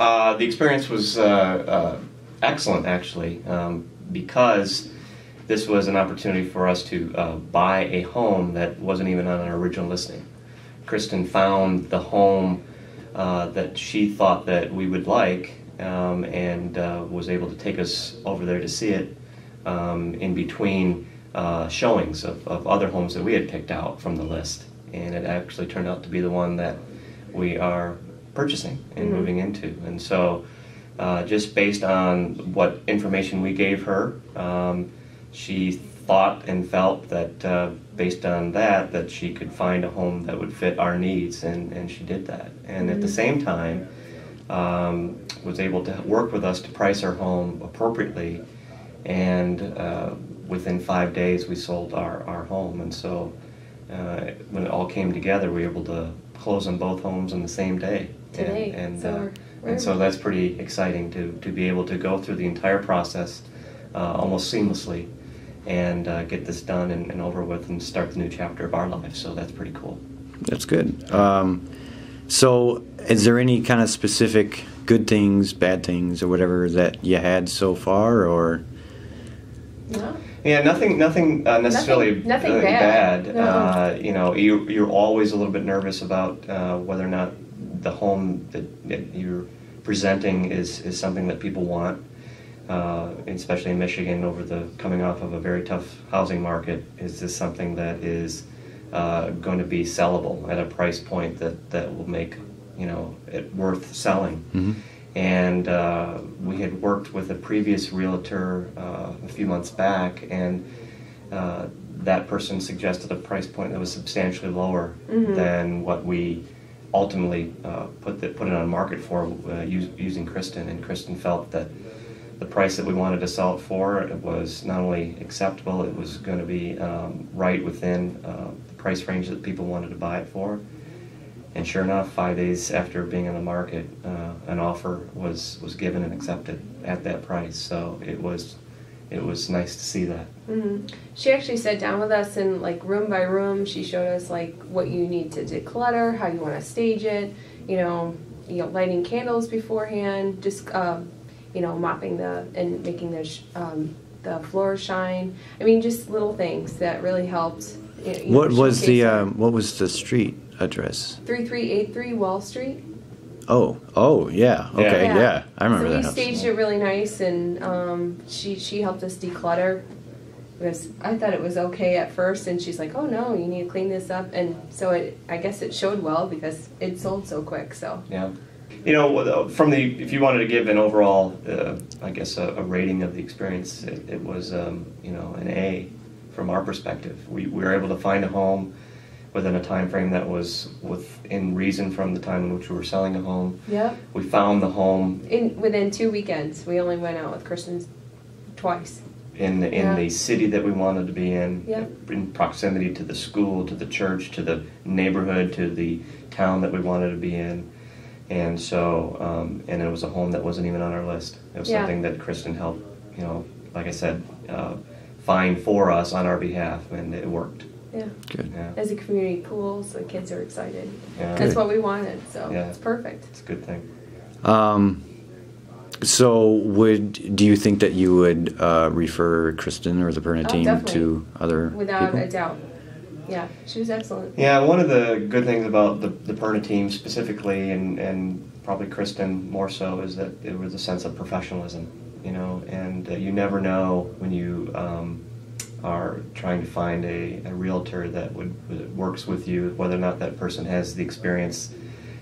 The experience was excellent, actually, because this was an opportunity for us to buy a home that wasn't even on our original listing. Kristen found the home that she thought that we would like, and was able to take us over there to see it in between showings of other homes that we had picked out from the list. And it actually turned out to be the one that we are purchasing and moving into. And so just based on what information we gave her, she thought and felt that based on that she could find a home that would fit our needs, and she did that. And at the same time was able to work with us to price our home appropriately, and within 5 days we sold our home. And so when it all came together, we were able to close on both homes on the same day. Today. And so that's pretty exciting to be able to go through the entire process almost seamlessly and get this done and over with and start the new chapter of our lives. So that's pretty cool. That's good. So is there any kind of specific good things, bad things, or whatever that you had so far, or? No. Yeah, nothing necessarily nothing bad. No. You know, you're always a little bit nervous about whether or not the home that you're presenting is something that people want, especially in Michigan, coming off of a very tough housing market. Is this something that is going to be sellable at a price point that will make it worth selling? Mm-hmm. And we had worked with a previous realtor a few months back, and that person suggested a price point that was substantially lower than what we ultimately put it on market for using Kristen. And Kristen felt that the price that we wanted to sell it for, it was not only acceptable, it was going to be right within the price range that people wanted to buy it for. And sure enough, 5 days after being on the market, an offer was given and accepted at that price. So it was nice to see that. Mm-hmm. She actually sat down with us and, like, room by room, she showed us like what you need to declutter, how you want to stage it, lighting candles beforehand, just mopping and making the floors shine. I mean, just little things that really helped. What was the street address? 3383 Wall Street. Oh, yeah. Okay, yeah. I remember that. So we staged it really nice, and she helped us declutter, because I thought it was okay at first, and she's like, "Oh no, you need to clean this up," and so I guess it showed well because it sold so quick. So yeah, if you wanted to give an overall, I guess a rating of the experience, it was an A from our perspective. We were able to find a home within a time frame that was within reason from the time in which we were selling a home. Yep. We found the home within 2 weekends. We only went out with Kristen twice. In the city that we wanted to be in, in proximity to the school, to the church, to the neighborhood, to the town that we wanted to be in. And so, and it was a home that wasn't even on our list. It was something that Kristen helped, like I said, find for us on our behalf, and it worked. Yeah. Good. Yeah. As a community pool, so the kids are excited. Yeah. That's what we wanted, so it's perfect. It's a good thing. So do you think that you would refer Kristen or the Perna team definitely. To other Without people? a doubt. Yeah, she was excellent. Yeah, one of the good things about the Perna team specifically, and probably Kristen more so, is that it was a sense of professionalism, and you never know when you are trying to find a realtor that works with you, whether or not that person has the experience,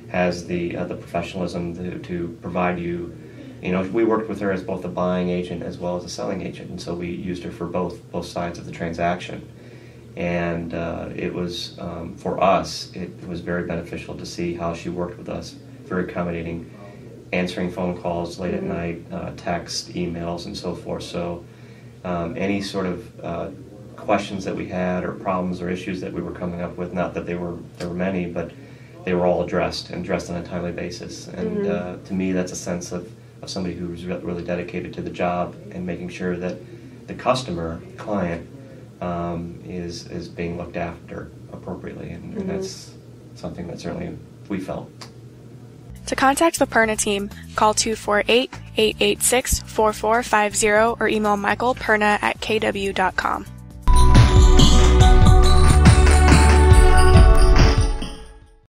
has the professionalism to provide you. We worked with her as both a buying agent as well as a selling agent, and so we used her for both sides of the transaction. And it was, for us, it was very beneficial to see how she worked with us, very accommodating, answering phone calls late at night, text, emails, and so forth. So any sort of questions that we had, or problems or issues that we were coming up with, not that there were many, but they were all addressed on a timely basis. And to me, that's a sense of somebody who was really dedicated to the job and making sure that the customer, client, is being looked after appropriately, and that's something that certainly we felt. To contact the Perna team, call 248-886-4450 or email michaelperna@kw.com.